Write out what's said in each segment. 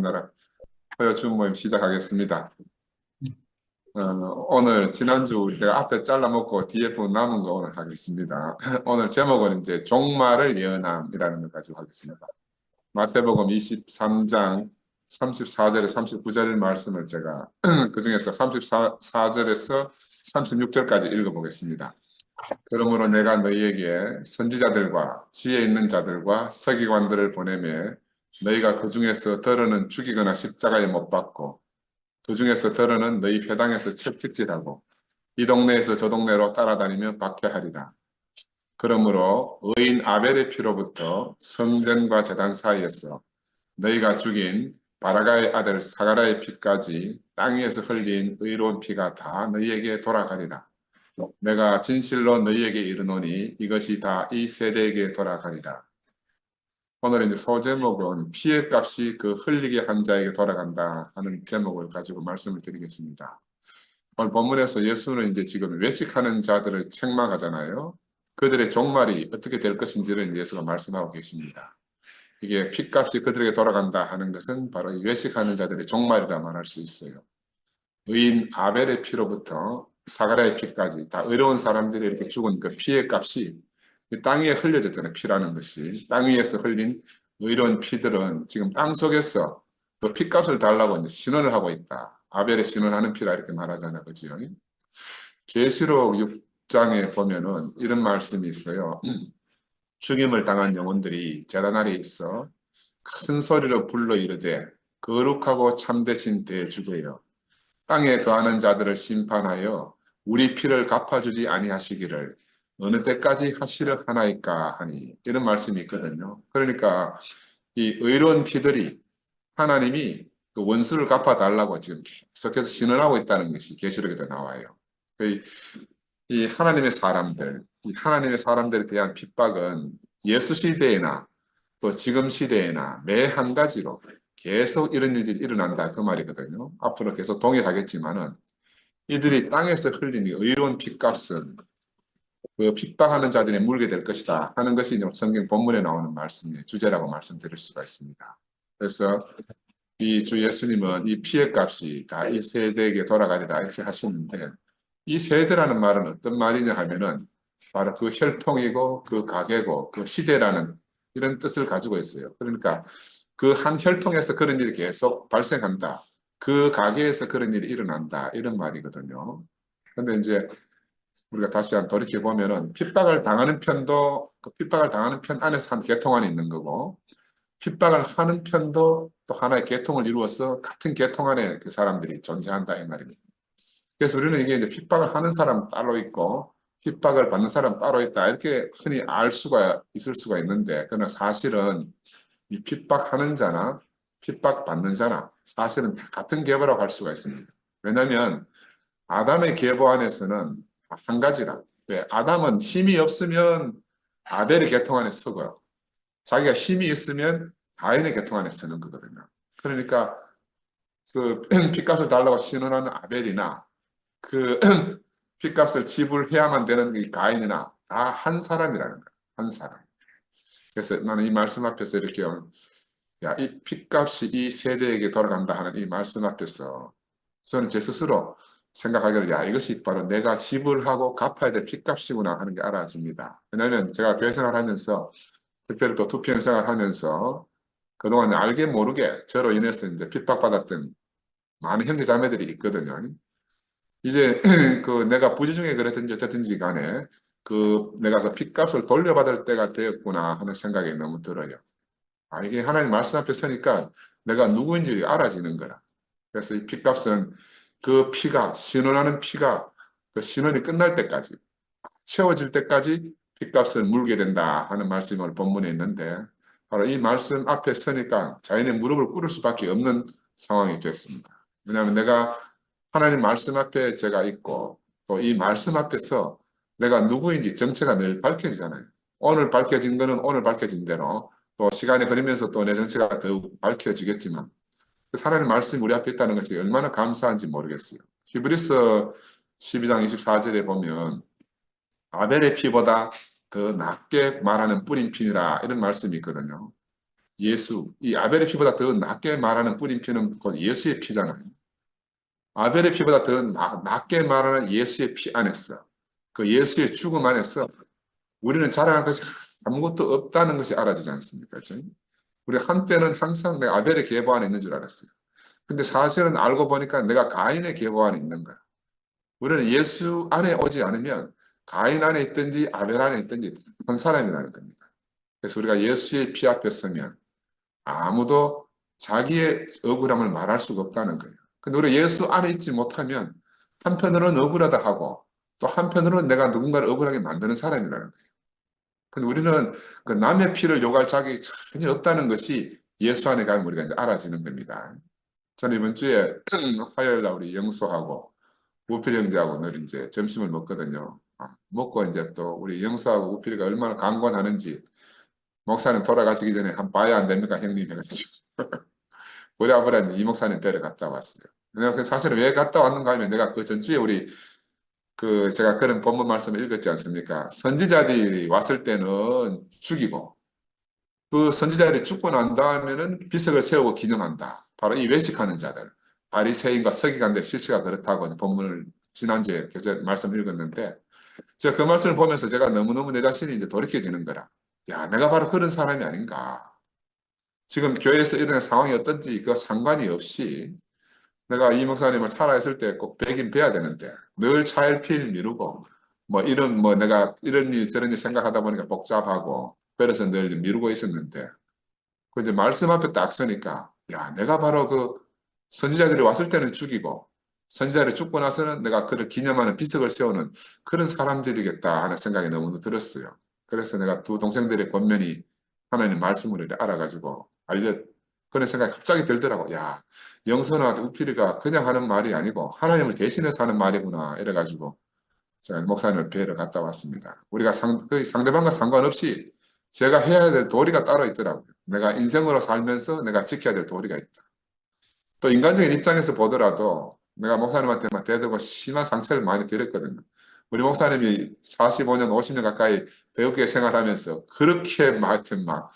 나라 허여 주 모임 시작하겠습니다. 오늘 지난주 내가 앞에 잘라먹고 뒤에 부분 남은 거 오늘 하겠습니다. 오늘 제목은 이제 종말을 예언함이라는 걸 가지고 하겠습니다. 마태복음 23장 34절에 39절 말씀을 제가 그 중에서 34절에서 36절까지 읽어보겠습니다. 그러므로 내가 너희에게 선지자들과 지혜 있는 자들과 서기관들을 보내매 너희가 그 중에서 더러는 죽이거나 십자가에 못 박고 그 중에서 더러는 너희 회당에서 채찍질하고 이 동네에서 저 동네로 따라다니며 박해하리라. 그러므로 의인 아벨의 피로부터 성전과 제단 사이에서 너희가 죽인 바라가의 아들 사가라의 피까지 땅 위에서 흘린 의로운 피가 다 너희에게 돌아가리라. 내가 진실로 너희에게 이르노니 이것이 다 이 세대에게 돌아가리라. 오늘 이제 소제목은 피의 값이 그 흘리게 한 자에게 돌아간다 하는 제목을 가지고 말씀을 드리겠습니다. 오늘 본문에서 예수는 이제 지금 외식하는 자들을 책망하잖아요. 그들의 종말이 어떻게 될 것인지를 예수가 말씀하고 계십니다. 이게 피값이 그들에게 돌아간다 하는 것은 바로 이 외식하는 자들의 종말이라 말할 수 있어요. 의인 아벨의 피로부터 사가랴의 피까지 다 의로운 사람들이 이렇게 죽은 그 피의 값이 땅 위에 흘려졌잖아요. 피라는 것이 땅 위에서 흘린 의로운 피들은 지금 땅 속에서 그 피값을 달라고 이제 신원을 하고 있다. 아벨의 신원하는 피라 이렇게 말하잖아요. 그죠? 계시록 6장에 보면은 이런 말씀이 있어요. 죽임을 당한 영혼들이 제단 아래에 있어 큰 소리로 불러 이르되 거룩하고 참되신 대주께여 땅에 거하는 자들을 심판하여 우리 피를 갚아주지 아니하시기를 어느 때까지 하시려 하나이까 하니 이런 말씀이 있거든요. 그러니까 이 의로운 피들이 하나님이 그 원수를 갚아달라고 지금 계속해서 신원하고 있다는 것이 계시록에도 나와요. 이 하나님의 사람들, 이 하나님의 사람들에 대한 핍박은 예수 시대에나 또 지금 시대에나 매 한 가지로 계속 이런 일들이 일어난다 그 말이거든요. 앞으로 계속 동일하겠지만은 이들이 땅에서 흘린 의로운 핏값은 그 핍박하는 자들이 물게 될 것이다 하는 것이 성경 본문에 나오는 말씀의 주제라고 말씀드릴 수가 있습니다. 그래서 이 주 예수님은 이 피의 값이 다 이 세대에게 돌아가리라 이렇게 하시는데 이 세대라는 말은 어떤 말이냐 하면은 바로 그 혈통이고 그 가계고 그 시대라는 이런 뜻을 가지고 있어요. 그러니까 그 한 혈통에서 그런 일이 계속 발생한다. 그 가게에서 그런 일이 일어난다. 이런 말이거든요. 근데 이제 우리가 다시 한번 돌이켜 보면은 핍박을 당하는 편도 그 핍박을 당하는 편 안에서 한 계통안이 있는 거고 핍박을 하는 편도 또 하나의 계통을 이루어서 같은 계통 안에 그 사람들이 존재한다 이 말입니다. 그래서 우리는 이게 이제 핍박을 하는 사람 따로 있고 핍박을 받는 사람 따로 있다 이렇게 흔히 알 수가 있을 수가 있는데 그러나 사실은 이 핍박하는 자나 핍박받는 자나 사실은 다 같은 계보라고 할 수가 있습니다. 왜냐하면 아담의 계보 안에서는 한 가지라. 왜? 아담은 힘이 없으면 아벨의 계통 안에 서고요. 자기가 힘이 있으면 가인의 계통 안에 서는 거거든요. 그러니까 그 핏값을 달라고 신원하는 아벨이나 그 핏값을 지불해야만 되는 이 가인이나 다 한 사람이라는 거예요. 한 사람. 그래서 나는 이 말씀 앞에서 이렇게 야, 이 핏값이 이 세대에게 돌아간다 하는 이 말씀 앞에서 저는 제 스스로 생각하기를 야 이것이 바로 내가 지불하고 갚아야 될 핏값이구나 하는 게 알아집니다. 왜냐하면 제가 교회 생활하면서 특별히 또 투표 생활하면서 그동안 알게 모르게 저로 인해서 이제 핍박받았던 많은 형제 자매들이 있거든요. 이제 그 내가 부지 중에 그랬든지 어쨌든지 간에 그 내가 그 핏값을 돌려받을 때가 되었구나 하는 생각이 너무 들어요. 아, 이게 하나님 말씀 앞에 서니까 내가 누구인지 알아지는 거라. 그래서 이 핏값은 그 피가, 신원하는 피가 그 신원이 끝날 때까지, 채워질 때까지 핏값을 물게 된다 하는 말씀이 오늘 본문에 있는데, 바로 이 말씀 앞에 서니까 자연의 무릎을 꿇을 수밖에 없는 상황이 됐습니다. 왜냐하면 내가 하나님 말씀 앞에 제가 있고, 또 이 말씀 앞에서 내가 누구인지 정체가 늘 밝혀지잖아요. 오늘 밝혀진 거는 오늘 밝혀진 대로, 또 시간이 흐르면서 또 내 정체가 더욱 밝혀지겠지만 하나님 말씀이 우리 앞에 있다는 것이 얼마나 감사한지 모르겠어요. 히브리서 12장 24절에 보면 아벨의 피보다 더 낫게 말하는 뿌린 피니라 이런 말씀이 있거든요. 예수, 이 아벨의 피보다 더 낫게 말하는 뿌린 피는 곧 예수의 피잖아요. 아벨의 피보다 더 낫게 말하는 예수의 피 안에서, 그 예수의 죽음 안에서 우리는 자랑할 것이 아무것도 없다는 것이 알아지지 않습니까? 그죠? 우리 한때는 항상 내가 아벨의 계보 안에 있는 줄 알았어요. 근데 사실은 알고 보니까 내가 가인의 계보 안에 있는 거야. 우리는 예수 안에 오지 않으면 가인 안에 있든지 아벨 안에 있든지 한 사람이라는 겁니다. 그래서 우리가 예수의 피 앞에 서면 아무도 자기의 억울함을 말할 수가 없다는 거예요. 근데 우리 예수 안에 있지 못하면 한편으로는 억울하다 하고 또 한편으로는 내가 누군가를 억울하게 만드는 사람이라는 거예요. 근데 우리는 그 남의 피를 요구할 자격이 전혀 없다는 것이 예수 안에 가면 우리가 이제 알아지는 겁니다. 저는 이번 주에 화요일 날 우리 영수하고 우필 형제하고 늘 이제 점심을 먹거든요. 먹고 이제 또 우리 영수하고 우필이가 얼마나 강권하는지 목사님 돌아가시기 전에 한 봐야 안 됩니까 형님 해가지고 우리 아버지는 이 목사님 뵈러 갔다 왔어요. 내가 그 사실은 왜 갔다 왔는가 하면 내가 그 전주에 우리 그 제가 그런 본문 말씀을 읽었지 않습니까? 선지자들이 왔을 때는 죽이고 그 선지자들이 죽고 난 다음에는 비석을 세우고 기념한다. 바로 이 외식하는 자들, 바리새인과 서기관들의 실체가 그렇다고 본문을 지난주에 교재 말씀 읽었는데 제가 그 말씀을 보면서 제가 너무너무 내 자신이 이제 돌이켜지는 거라. 야, 내가 바로 그런 사람이 아닌가. 지금 교회에서 일어나는 상황이 어떤지 그 상관이 없이 내가 이 목사님을 살아있을 때 꼭 뵈긴 뵈야 되는데 늘 차일피일 미루고 뭐 이런 뭐 내가 이런 일 저런 일 생각하다 보니까 복잡하고 그래서 늘 미루고 있었는데 그 이제 말씀 앞에 딱 서니까 야 내가 바로 그 선지자들이 왔을 때는 죽이고 선지자들이 죽고 나서는 내가 그를 기념하는 비석을 세우는 그런 사람들이겠다 하는 생각이 너무 들었어요. 그래서 내가 두 동생들의 권면이 하나님 말씀을 알아가지고 그런 생각이 갑자기 들더라고. 야 영선아 우필이가 그냥 하는 말이 아니고 하나님을 대신해서 하는 말이구나 이래가지고 제가 목사님을 뵈러 갔다 왔습니다. 우리가 그 상대방과 상관없이 제가 해야 될 도리가 따로 있더라고요. 내가 인생으로 살면서 내가 지켜야 될 도리가 있다. 또 인간적인 입장에서 보더라도 내가 목사님한테 막 대들고 심한 상처를 많이 드렸거든요. 우리 목사님이 45년, 50년 가까이 배우계 생활하면서 그렇게 하여튼 막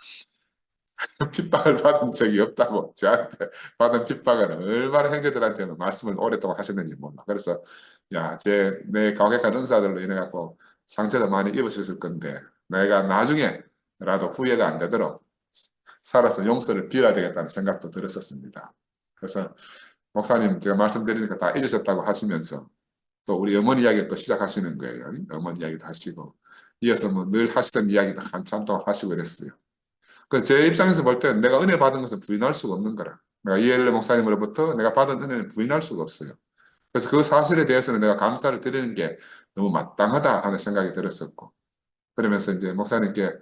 핍박을 받은 적이 없다고 저한테 받은 핍박은 얼마나 형제들한테는 말씀을 오랫동안 하셨는지 몰라. 그래서 야, 내 가혹한 은사들로 인해 갖고 상처도 많이 입으셨을 건데 내가 나중에라도 후회가 안 되도록 살아서 용서를 빌어야 되겠다는 생각도 들었었습니다. 그래서 목사님 제가 말씀드리니까 다 잊으셨다고 하시면서 또 우리 어머니 이야기 또 시작하시는 거예요. 어머니 이야기도 하시고 이어서 뭐 늘 하시던 이야기도 한참 동안 하시고 그랬어요. 그 제 입장에서 볼 때 내가 은혜 받은 것은 부인할 수가 없는 거라. 내가 이엘레 목사님으로부터 내가 받은 은혜는 부인할 수가 없어요. 그래서 그 사실에 대해서는 내가 감사를 드리는 게 너무 마땅하다 하는 생각이 들었었고 그러면서 이제 목사님께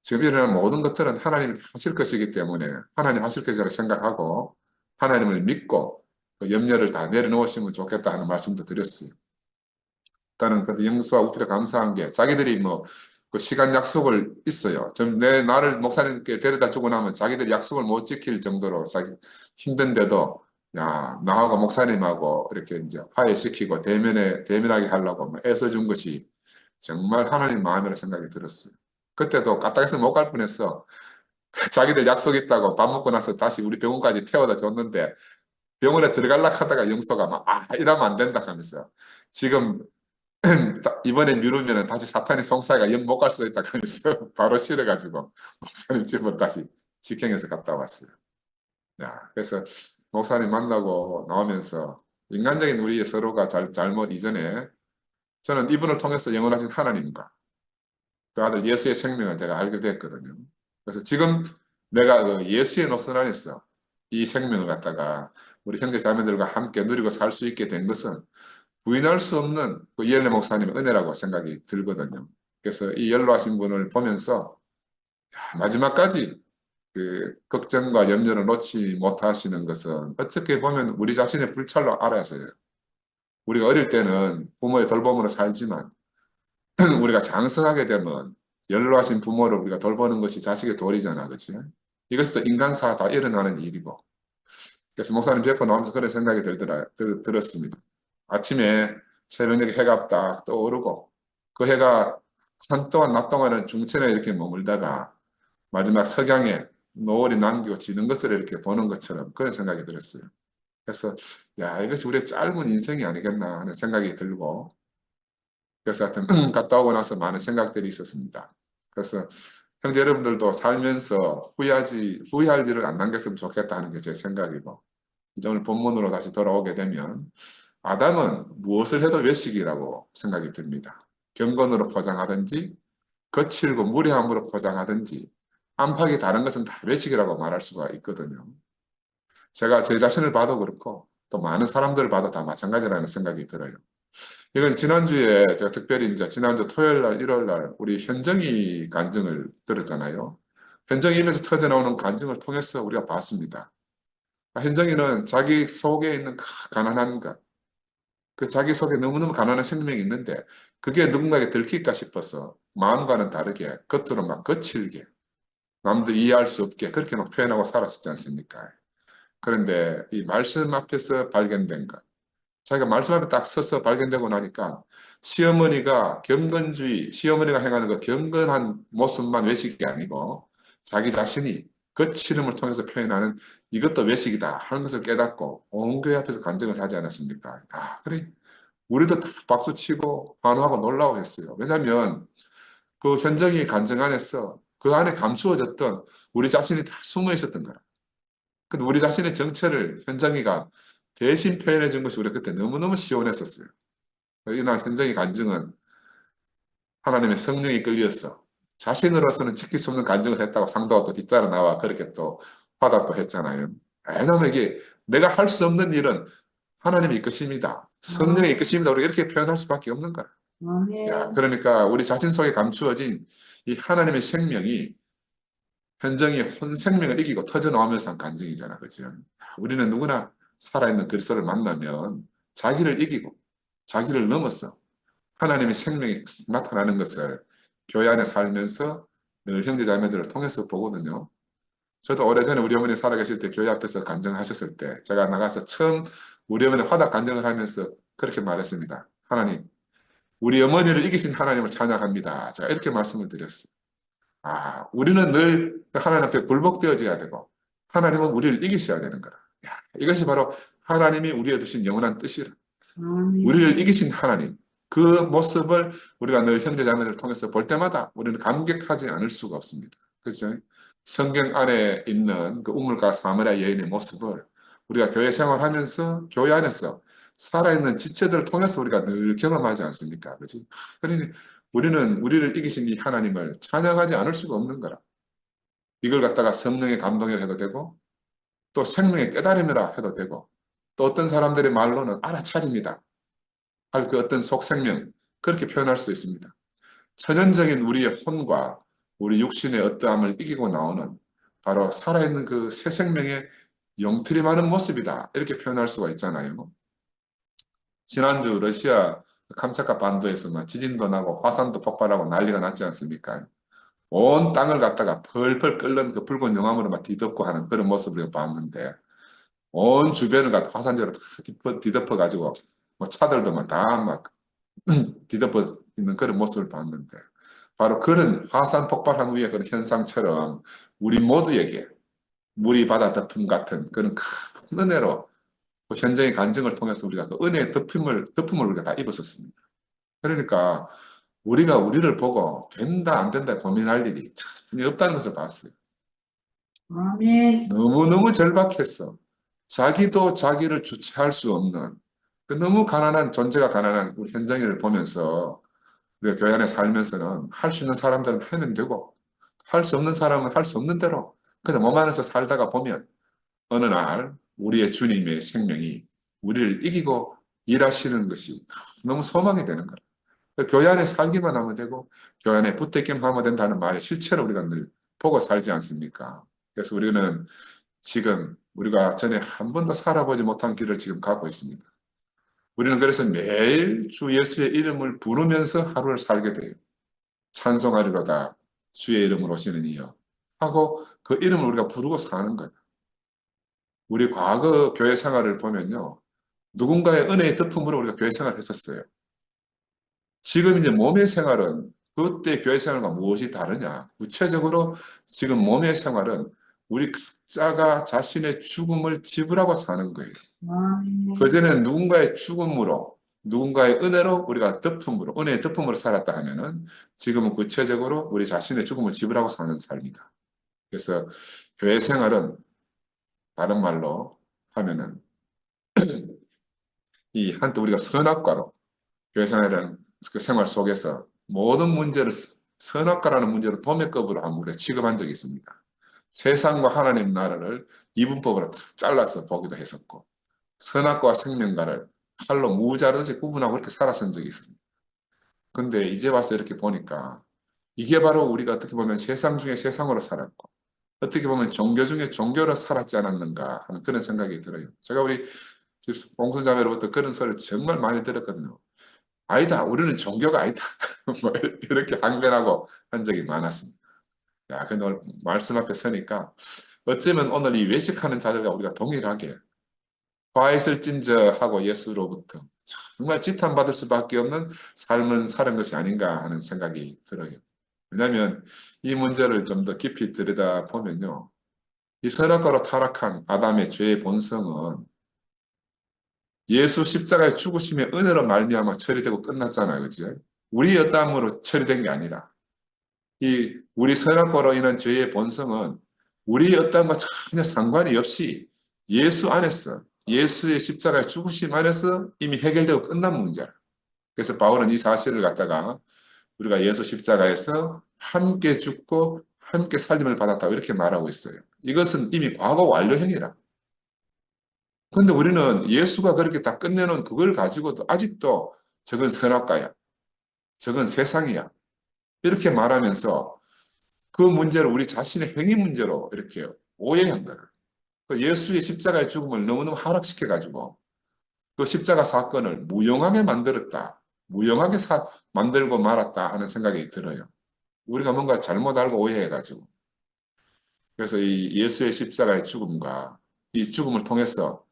지금 일어나는 모든 것들은 하나님이 하실 것이기 때문에 하나님 하실 것이라고 생각하고 하나님을 믿고 그 염려를 다 내려놓으시면 좋겠다 하는 말씀도 드렸어요. 일단은 그 영수와 우필에 감사한 게 자기들이 뭐 그 시간 약속을 있어요. 좀 내 나를 목사님께 데려다 주고 나면 자기들이 약속을 못 지킬 정도로 자기 힘든데도 야 나하고 목사님하고 이렇게 이제 화해시키고 대면하게 하려고 뭐 애써준 것이 정말 하나님 마음이라 생각이 들었어요. 그때도 까딱해서 못 갈 뻔했어. 자기들 약속 있다고 밥 먹고 나서 다시 우리 병원까지 태워다 줬는데 병원에 들어갈라 하다가 영수가 막 이러면 안 된다 하면서 지금 이번에 미루면 다시 사탄의 송사가 영 못 갈 수도 있다 하면서 바로 실어가지고 목사님 집으로 다시 직행해서 갔다 왔어요. 야, 그래서 목사님 만나고 나오면서 인간적인 우리 서로가 잘못 이전에 저는 이분을 통해서 영원하신 하나님과 그 아들 예수의 생명을 제가 알게 됐거든요. 그래서 지금 내가 그 예수의 노선 안에서 이 생명을 갖다가 우리 형제 자매들과 함께 누리고 살 수 있게 된 것은 부인할 수 없는 그 이엘레 목사님의 은혜라고 생각이 들거든요. 그래서 이 연로하신 분을 보면서 마지막까지 그 걱정과 염려를 놓지 못하시는 것은 어떻게 보면 우리 자신의 불찰로 알아서요. 우리가 어릴 때는 부모의 돌봄으로 살지만 우리가 장성하게 되면 연로하신 부모를 우리가 돌보는 것이 자식의 도리잖아, 그렇지? 이것도 인간사가 다 일어나는 일이고. 그래서 목사님 뵙고 나오면서 그런 생각이 들었습니다. 아침에 새벽녘에 해가 딱 떠오르고 그 해가 한동안 낮 동안은 중천에 이렇게 머물다가 마지막 석양에 노을이 남기고 지는 것을 이렇게 보는 것처럼 그런 생각이 들었어요. 그래서 야, 이것이 우리의 짧은 인생이 아니겠나 하는 생각이 들고, 그래서 하여튼 갔다 오고 나서 많은 생각들이 있었습니다. 그래서 형제 여러분들도 살면서 후회할 일을 안 남겼으면 좋겠다 하는 게 제 생각이고, 이제 오늘 본문으로 다시 돌아오게 되면 아담은 무엇을 해도 외식이라고 생각이 듭니다. 경건으로 포장하든지 거칠고 무례함으로 포장하든지 안팎이 다른 것은 다 외식이라고 말할 수가 있거든요. 제가 제 자신을 봐도 그렇고 또 많은 사람들을 봐도 다 마찬가지라는 생각이 들어요. 이건 지난주에 제가 특별히 이제 지난주 토요일 날, 일요일 날 우리 현정이 간증을 들었잖아요. 현정이 입에서 터져나오는 간증을 통해서 우리가 봤습니다. 현정이는 자기 속에 있는 가난한 것, 그 자기 속에 너무너무 가난한 생명이 있는데 그게 누군가에게 들킬까 싶어서 마음과는 다르게 겉으로 막 거칠게 남들 이해할 수 없게 그렇게 막 표현하고 살았었지 않습니까? 그런데 이 말씀 앞에서 발견된 것, 자기가 말씀 앞에 딱 서서 발견되고 나니까 시어머니가 경건주의, 시어머니가 행하는 그 경건한 모습만 외식이 아니고 자기 자신이 거칠음을 통해서 표현하는 이것도 외식이다 하는 것을 깨닫고 온 교회 앞에서 간증을 하지 않았습니까? 아, 그래. 우리도 다 박수치고 환호하고 놀라고 했어요. 왜냐하면 그 현장의 간증 안에서 그 안에 감추어졌던 우리 자신이 다 숨어 있었던 거라. 근데 우리 자신의 정체를 현장이가 대신 표현해 준 것이 우리가 그때 너무너무 시원했었어요. 이날 현장의 간증은 하나님의 성령이 끌려서 자신으로서는 지킬 수 없는 간증을 했다고 상도가 또 뒤따라 나와 그렇게 또 화답도 했잖아요. 왜냐하면 이게 내가 할 수 없는 일은 하나님의 이끄심이다. 성령의 이끄심이다. 우리가 이렇게 표현할 수밖에 없는 거야. 야, 그러니까 우리 자신 속에 감추어진 이 하나님의 생명이 현정이 혼 생명을 이기고 터져나오면서 한 간증이잖아. 그죠? 우리는 누구나 살아있는 그리스도를 만나면 자기를 이기고 자기를 넘어서 하나님의 생명이 나타나는 것을 교회 안에 살면서 늘 형제자매들을 통해서 보거든요. 저도 오래전에 우리 어머니 살아계실 때 교회 앞에서 간증하셨을 때 제가 나가서 처음 우리 어머니 화답 간증을 하면서 그렇게 말했습니다. 하나님, 우리 어머니를 이기신 하나님을 찬양합니다. 제가 이렇게 말씀을 드렸어요. 아, 우리는 늘 하나님 앞에 굴복되어져야 되고 하나님은 우리를 이기셔야 되는 거라. 야, 이것이 바로 하나님이 우리에 두신 영원한 뜻이라. 우리를 이기신 하나님. 그 모습을 우리가 늘 형제자매를 통해서 볼 때마다 우리는 감격하지 않을 수가 없습니다. 그렇죠? 성경 안에 있는 그 우물가 사마리아 여인의 모습을 우리가 교회 생활하면서 교회 안에서 살아있는 지체들을 통해서 우리가 늘 경험하지 않습니까? 그렇지? 그러니 우리는 우리를 이기신 이 하나님을 찬양하지 않을 수가 없는 거라. 이걸 갖다가 성령의 감동이라 해도 되고 또 생명의 깨달음이라 해도 되고 또 어떤 사람들의 말로는 알아차립니다. 할 그 어떤 속생명 그렇게 표현할 수도 있습니다. 천연적인 우리의 혼과 우리 육신의 어떠함을 이기고 나오는 바로 살아있는 그 새 생명의 영트림하는 모습이다. 이렇게 표현할 수가 있잖아요. 지난주 러시아 캄차카 반도에서 막 지진도 나고 화산도 폭발하고 난리가 났지 않습니까? 온 땅을 갖다가 펄펄 끓는 그 붉은 용암으로 막 뒤덮고 하는 그런 모습을 봤는데 온 주변을 갖다 화산재로 뒤덮어 가지고 뭐 차들도 막 다 막 뒤덮어 있는 그런 모습을 봤는데 바로 그런 화산 폭발한 후에 그런 현상처럼 우리 모두에게 물이 바다 덮음 같은 그런 큰 은혜로 그 현장의 간증을 통해서 우리가 그 은혜의 덮음을 우리가 다 입었었습니다. 그러니까 우리가 우리를 보고 된다 안 된다 고민할 일이 전혀 없다는 것을 봤어요. 아멘. 너무너무 절박했어. 자기도 자기를 주체할 수 없는 그 너무 가난한 존재가 가난한 우리 현장을 보면서 우리가 교회 안에 살면서는 할 수 있는 사람들은 하면 되고 할 수 없는 사람은 할 수 없는 대로 그냥 몸 안에서 살다가 보면 어느 날 우리의 주님의 생명이 우리를 이기고 일하시는 것이 너무 소망이 되는 거라. 교회 안에 살기만 하면 되고 교회 안에 붙들기만 하면 된다는 말의 실체를 우리가 늘 보고 살지 않습니까? 그래서 우리는 지금 우리가 전에 한 번도 살아보지 못한 길을 지금 가고 있습니다. 우리는 그래서 매일 주 예수의 이름을 부르면서 하루를 살게 돼요. 찬송하리로다 주의 이름으로 오시는 이여 하고 그 이름을 우리가 부르고 사는 거예요. 우리 과거 교회 생활을 보면요. 누군가의 은혜의 덮음으로 우리가 교회 생활을 했었어요. 지금 이제 몸의 생활은 그때 교회 생활과 무엇이 다르냐? 구체적으로 지금 몸의 생활은 우리 각자가 자신의 죽음을 지불하고 사는 거예요. 아멘. 그전에는 누군가의 죽음으로, 누군가의 은혜로 우리가 덮음으로, 은혜의 덮음으로 살았다 하면은 지금은 구체적으로 우리 자신의 죽음을 지불하고 사는 삶이다. 그래서 교회 생활은 다른 말로 하면은 이 한때 우리가 선악과로 교회 생활이라는 그 생활 속에서 모든 문제를 선악과라는 문제로 도매급으로 한번 우리가 취급한 적이 있습니다. 세상과 하나님 나라를 이분법으로 탁 잘라서 보기도 했었고 선악과와 생명과를 칼로 무자르듯이 구분하고 그렇게 살았던 적이 있습니다. 근데 이제 와서 이렇게 보니까 이게 바로 우리가 어떻게 보면 세상 중에 세상으로 살았고 어떻게 보면 종교 중에 종교로 살았지 않았는가 하는 그런 생각이 들어요. 제가 우리 공손자매로부터 그런 소리를 정말 많이 들었거든요. 아니다, 우리는 종교가 아니다. 뭐 이렇게 항변하고 한 적이 많았습니다. 야, 근데 오늘 말씀 앞에 서니까 어쩌면 오늘 이 외식하는 자들과 우리가 동일하게 화 있을진저 하고 예수로부터 정말 지탄받을 수밖에 없는 삶을 사는 것이 아닌가 하는 생각이 들어요. 왜냐하면 이 문제를 좀 더 깊이 들여다보면요. 이 선악과로 타락한 아담의 죄의 본성은 예수 십자가의 죽으심의 은혜로 말미암아 처리되고 끝났잖아요. 그죠? 우리의 어떠함으로 처리된 게 아니라 이 우리 선악과로 인한 죄의 본성은 우리의 어떠함과 전혀 상관이 없이 예수 안에서 예수의 십자가의 죽으심 안에서 이미 해결되고 끝난 문제라. 그래서 바울은 이 사실을 갖다가 우리가 예수 십자가에서 함께 죽고 함께 살림을 받았다고 이렇게 말하고 있어요. 이것은 이미 과거 완료형이라. 근데 우리는 예수가 그렇게 다 끝내놓은 그걸 가지고도 아직도 저건 선악과야. 저건 세상이야. 이렇게 말하면서 그 문제를 우리 자신의 행위 문제로 이렇게 오해한 거를. 그 예수의 십자가의 죽음을 너무너무 하락시켜가지고 그 십자가 사건을 무용하게 만들었다. 무용하게 만들고 말았다 하는 생각이 들어요. 우리가 뭔가 잘못 알고 오해해가지고. 그래서 이 예수의 십자가의 죽음과 이 죽음을 통해서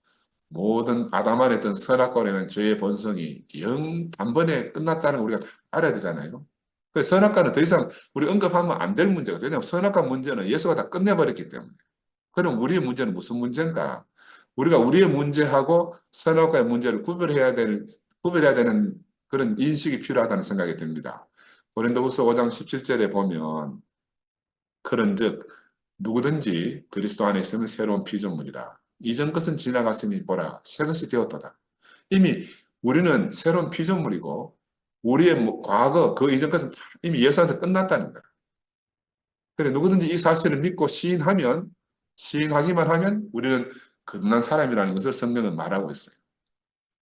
모든 아담 안에 있던 선악과라는 죄의 본성이 영 단번에 끝났다는 걸 우리가 다 알아야 되잖아요. 그 선악과는 더 이상 우리 언급하면 안 될 문제거든요. 왜냐하면 선악과 문제는 예수가 다 끝내버렸기 때문에. 그럼 우리의 문제는 무슨 문제인가? 우리가 우리의 문제하고 선악과의 문제를 구별해야 되는 그런 인식이 필요하다는 생각이 듭니다. 고린도후서 5장 17절에 보면 그런즉 누구든지 그리스도 안에 있으면 새로운 피조물이라. 이전 것은 지나갔으니 보라 새 것이 되었도다. 이미 우리는 새로운 피조물이고 우리의 과거 그 이전 것은 이미 예수 안에서 끝났다는 거야. 그래 누구든지 이 사실을 믿고 시인하기만 하면 우리는 거듭난 사람이라는 것을 성경은 말하고 있어요.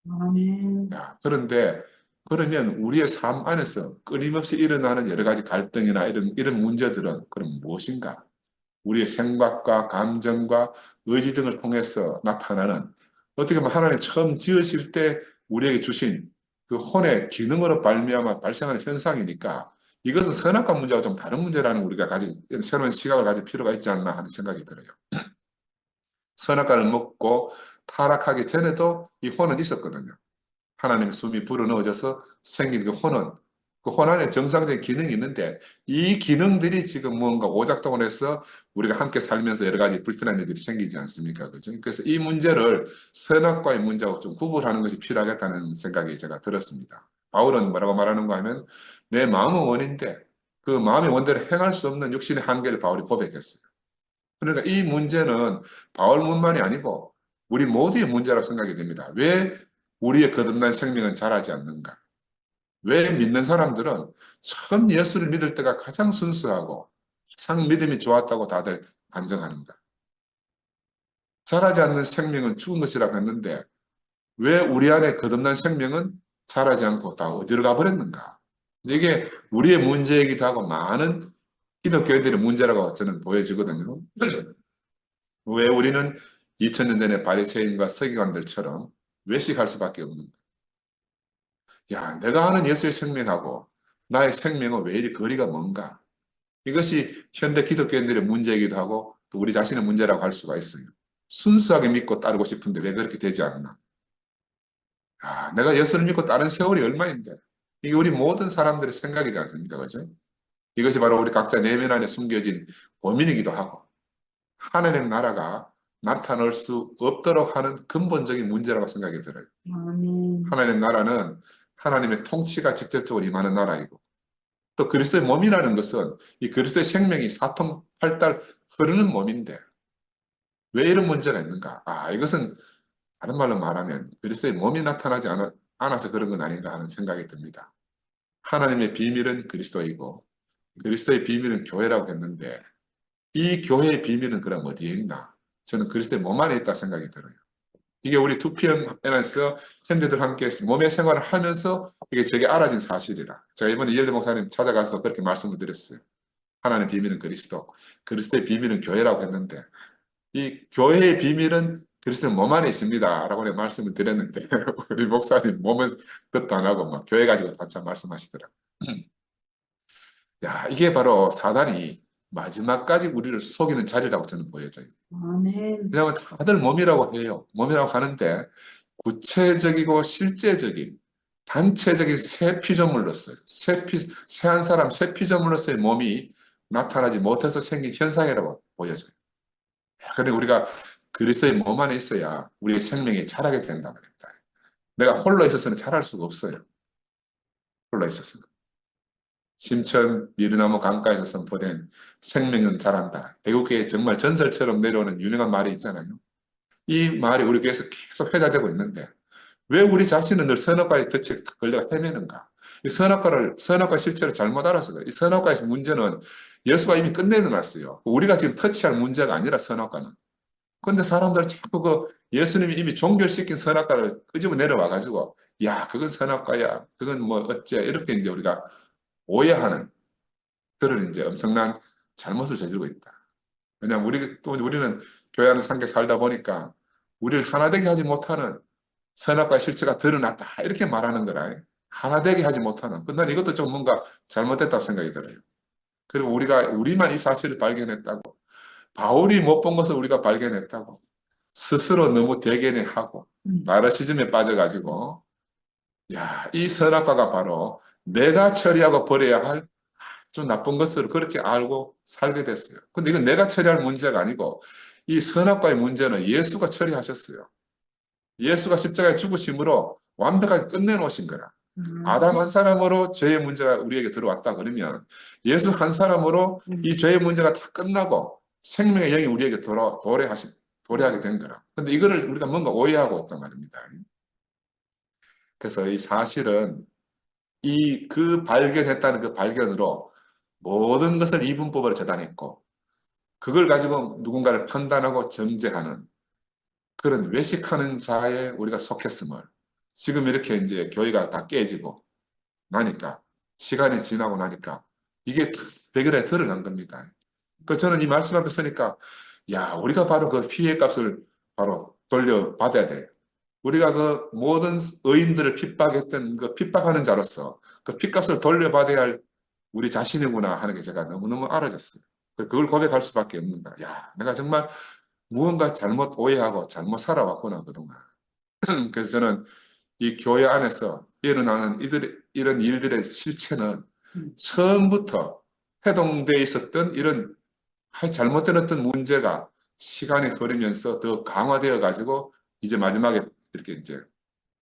아멘. 야, 그런데 그러면 우리의 삶 안에서 끊임없이 일어나는 여러 가지 갈등이나 이런 문제들은 그럼 무엇인가? 우리의 생각과 감정과 의지 등을 통해서 나타나는 어떻게 보면 하나님 처음 지으실 때 우리에게 주신 그 혼의 기능으로 발생하는 현상이니까 이것은 선악과 문제와 좀 다른 문제라는 우리가 새로운 시각을 가질 필요가 있지 않나 하는 생각이 들어요. 선악과를 먹고 타락하기 전에도 이 혼은 있었거든요. 하나님의 숨이 불어넣어져서 생긴 그 혼 안에 정상적인 기능이 있는데 이 기능들이 지금 뭔가 오작동을 해서 우리가 함께 살면서 여러 가지 불편한 일들이 생기지 않습니까? 그죠? 그래서 이 문제를 선악과의 문제하고 좀 구분하는 것이 필요하겠다는 생각이 제가 들었습니다. 바울은 뭐라고 말하는가 하면 내 마음은 원인데 그 마음의 원대로 행할 수 없는 육신의 한계를 바울이 고백했어요. 그러니까 이 문제는 바울뿐만이 아니고 우리 모두의 문제라고 생각이 됩니다. 왜 우리의 거듭난 생명은 자라지 않는가? 왜 믿는 사람들은 처음 예수를 믿을 때가 가장 순수하고 가장 믿음이 좋았다고 다들 간증하는가? 자라지 않는 생명은 죽은 것이라고 했는데 왜 우리 안에 거듭난 생명은 자라지 않고 다 어디로 가버렸는가? 이게 우리의 문제이기도 하고 많은 기독교인들의 문제라고 저는 보여지거든요. 왜 우리는 2000년 전에 바리새인과 서기관들처럼 외식할 수밖에 없는가? 야, 내가 아는 예수의 생명하고 나의 생명은 왜 이리 거리가 먼가? 이것이 현대 기독교인들의 문제이기도 하고 또 우리 자신의 문제라고 할 수가 있어요. 순수하게 믿고 따르고 싶은데 왜 그렇게 되지 않나? 아, 내가 예수를 믿고 따른 세월이 얼마인데? 이게 우리 모든 사람들의 생각이지 않습니까? 그죠? 이것이 바로 우리 각자 내면 안에 숨겨진 고민이기도 하고 하나님의 나라가 나타날 수 없도록 하는 근본적인 문제라고 생각이 들어요. 아멘. 하나님의 나라는 하나님의 통치가 직접적으로 임하는 나라이고, 또 그리스도의 몸이라는 것은 이 그리스도의 생명이 사통팔달 흐르는 몸인데 왜 이런 문제가 있는가? 이것은 다른 말로 말하면 그리스도의 몸이 나타나지 않아서 그런 건 아닌가 하는 생각이 듭니다. 하나님의 비밀은 그리스도이고 그리스도의 비밀은 교회라고 했는데 이 교회의 비밀은 그럼 어디에 있나? 저는 그리스도의 몸 안에 있다 생각이 들어요. 이게 우리 2PM에서 현대들 함께 몸의 생활을 하면서 이게 제게 알아진 사실이라. 제가 이번에 이엘리 목사님 찾아가서 그렇게 말씀을 드렸어요. 하나님의 비밀은 그리스도, 그리스도의 비밀은 교회라고 했는데 이 교회의 비밀은 그리스도의 몸 안에 있습니다. 라고 내가 말씀을 드렸는데 우리 목사님 몸은 뜻도 안 하고 막 교회 가지고 한참 말씀하시더라고요. 야, 이게 바로 사단이 마지막까지 우리를 속이는 자리라고 저는 보여져요. 아멘. 왜냐하면 다들 몸이라고 해요. 몸이라고 하는데 구체적이고 실제적인 단체적인 새 피조물로서의 새한 사람 새 피조물로서의 몸이 나타나지 못해서 생긴 현상이라고 보여져요. 그러니 우리가 그리스도의 몸 안에 있어야 우리의 생명이 자라게 된다 말입니다. 내가 홀로 있어서는 자랄 수가 없어요. 홀로 있어서는. 심천 미르나무 강가에서 선포된 생명은 자란다. 대구교에 정말 전설처럼 내려오는 유명한 말이 있잖아요. 이 말이 우리 교회에서 계속 회자되고 있는데 왜 우리 자신은 늘 선악과의 덫에 걸려 헤매는가? 이 선악과 실체를 잘못 알아서 그래요. 이 선악과의 문제는 예수가 이미 끝내놨어요. 우리가 지금 터치할 문제가 아니라 선악과는. 근데 사람들 자꾸 예수님이 이미 종결시킨 선악과를 끄집어 내려와가지고, 야, 그건 선악과야. 그건 뭐 어째. 이렇게 이제 우리가 오해하는 그런 이제 엄청난 잘못을 저지르고 있다. 왜냐하면 우리는 교회 안에 함께 살다 보니까 우리를 하나 되게 하지 못하는 선악과의 실체가 드러났다. 이렇게 말하는 거라. 하나 되게 하지 못하는. 근데 난 이것도 좀 뭔가 잘못됐다고 생각이 들어요. 그리고 우리만 이 사실을 발견했다고. 바울이 못 본 것을 우리가 발견했다고. 스스로 너무 대견해하고 나르시즘에 빠져가지고 야, 이 선악과가 바로 내가 처리하고 버려야 할 좀 나쁜 것을 그렇게 알고 살게 됐어요. 근데 이건 내가 처리할 문제가 아니고 이 선악과의 문제는 예수가 처리하셨어요. 예수가 십자가에 죽으심으로 완벽하게 끝내놓으신 거라. 아담 한 사람으로 죄의 문제가 우리에게 들어왔다 그러면 예수 한 사람으로 이 죄의 문제가 다 끝나고 생명의 영이 우리에게 도래하게 된 거라. 근데 이거를 우리가 뭔가 오해하고 있단 말입니다. 그래서 이 사실은 발견했다는 그 발견으로 모든 것을 이분법으로 재단했고 그걸 가지고 누군가를 판단하고 정죄하는 그런 외식하는 자에 우리가 속했음을 지금 이렇게 이제 교회가 다 깨지고 나니까 시간이 지나고 나니까 이게 백일에 드러난 겁니다. 그 저는 이 말씀 앞에 서니까 야 우리가 바로 그 피해 값을 바로 돌려받아야 돼. 우리가 그 모든 의인들을 핍박했던 그 핍박하는 자로서 그 핏값을 돌려받아야 할 우리 자신이구나 하는 게 제가 너무너무 알아졌어요. 그걸 고백할 수밖에 없는 거야. 야, 내가 정말 무언가 잘못 오해하고 잘못 살아왔구나, 그동안. 그래서 저는 이 교회 안에서 일어나는 이런 일들의 실체는 처음부터 해동되어 있었던 이런 잘못된 어떤 문제가 시간이 흐르면서 더 강화되어 가지고 이제 마지막에 이렇게 이제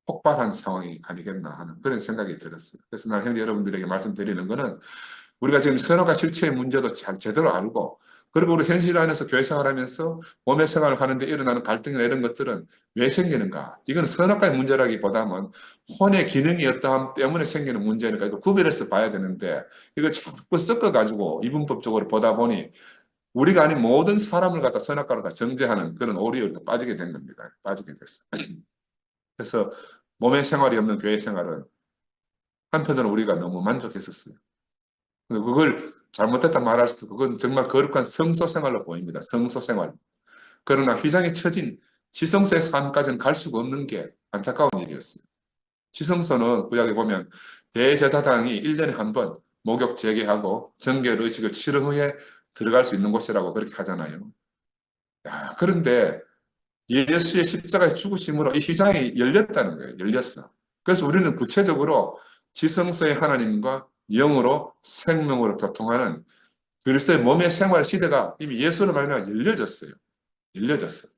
폭발한 상황이 아니겠나 하는 그런 생각이 들었어요. 그래서 난 형제 여러분들에게 말씀드리는 거는 우리가 지금 선악과 실체의 문제도 잘 제대로 알고 그리고 우리 현실 안에서 교회 생활하면서 몸의 생활을 하는데 일어나는 갈등이나 이런 것들은 왜 생기는가? 이건 선악과의 문제라기보다는 혼의 기능이 어떠함 때문에 생기는 문제니까 이거 구별해서 봐야 되는데 이거 자꾸 섞어가지고 이분법적으로 보다 보니 우리가 아닌 모든 사람을 갖다 선악과로 다 정죄하는 그런 오리에 빠지게 된 겁니다. 빠지게 됐어요. 그래서 몸의 생활이 없는 교회 생활은 한편으로 우리가 너무 만족했었어요. 근데 그걸 잘못됐다 말할 수도 그건 정말 거룩한 성소 생활로 보입니다. 성소 생활. 그러나 휘장이 처진 지성소의 삶까지는 갈 수가 없는 게 안타까운 일이었어요. 지성소는 구약에 보면 대제사장이 1년에 한 번 목욕 재개하고 정결 의식을 치른 후에 들어갈 수 있는 곳이라고 그렇게 하잖아요. 야, 그런데 예수의 십자가의 죽으심으로 이 휘장이 열렸다는 거예요. 열렸어. 그래서 우리는 구체적으로 지성소의 하나님과 영으로 생명으로 교통하는 그리스도의 몸의 생활 시대가 이미 예수로 말미암아 열려졌어요. 열려졌어요.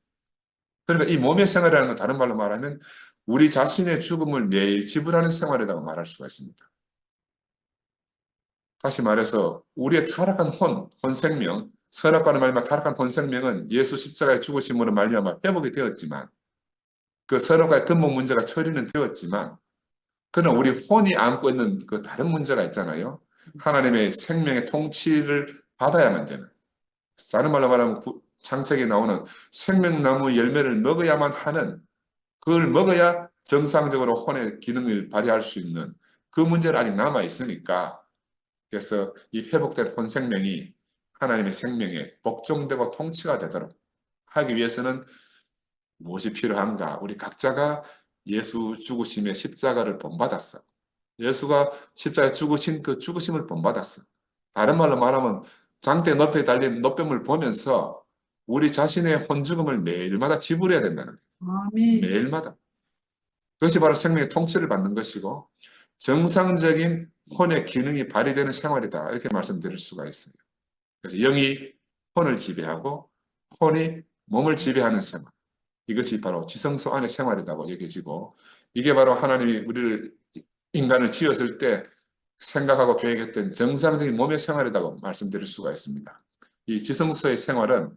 그러니까 이 몸의 생활이라는 건 다른 말로 말하면 우리 자신의 죽음을 매일 지불하는 생활이라고 말할 수가 있습니다. 다시 말해서 우리의 타락한 혼생명, 선악과를 말미암아 타락한 혼생명은 예수 십자가의 죽으심으로 말미암아 회복이 되었지만 그 선악과의 근본 문제가 처리는 되었지만 그러나 우리 혼이 안고 있는 그 다른 문제가 있잖아요. 하나님의 생명의 통치를 받아야만 되는. 다른 말로 말하면 창세기에 나오는 생명나무 열매를 먹어야만 하는 그걸 먹어야 정상적으로 혼의 기능을 발휘할 수 있는 그 문제는 아직 남아 있으니까 그래서 이 회복된 혼 생명이 하나님의 생명에 복종되고 통치가 되도록 하기 위해서는 무엇이 필요한가? 우리 각자가 예수 죽으심의 십자가를 본받았어. 예수가 십자가에 죽으신 그 죽으심을 본받았어. 다른 말로 말하면 장대 높이에 달린 노뱀을 보면서 우리 자신의 혼죽음을 매일마다 지불해야 된다는 거예요. 아멘. 매일마다. 그것이 바로 생명의 통치를 받는 것이고 정상적인 혼의 기능이 발휘되는 생활이다. 이렇게 말씀드릴 수가 있어요. 그래서 영이 혼을 지배하고 혼이 몸을 지배하는 생활. 이것이 바로 지성소 안의 생활이라고 여겨지고 이게 바로 하나님이 우리를 인간을 지었을 때 생각하고 계획했던 정상적인 몸의 생활이라고 말씀드릴 수가 있습니다. 이 지성소의 생활은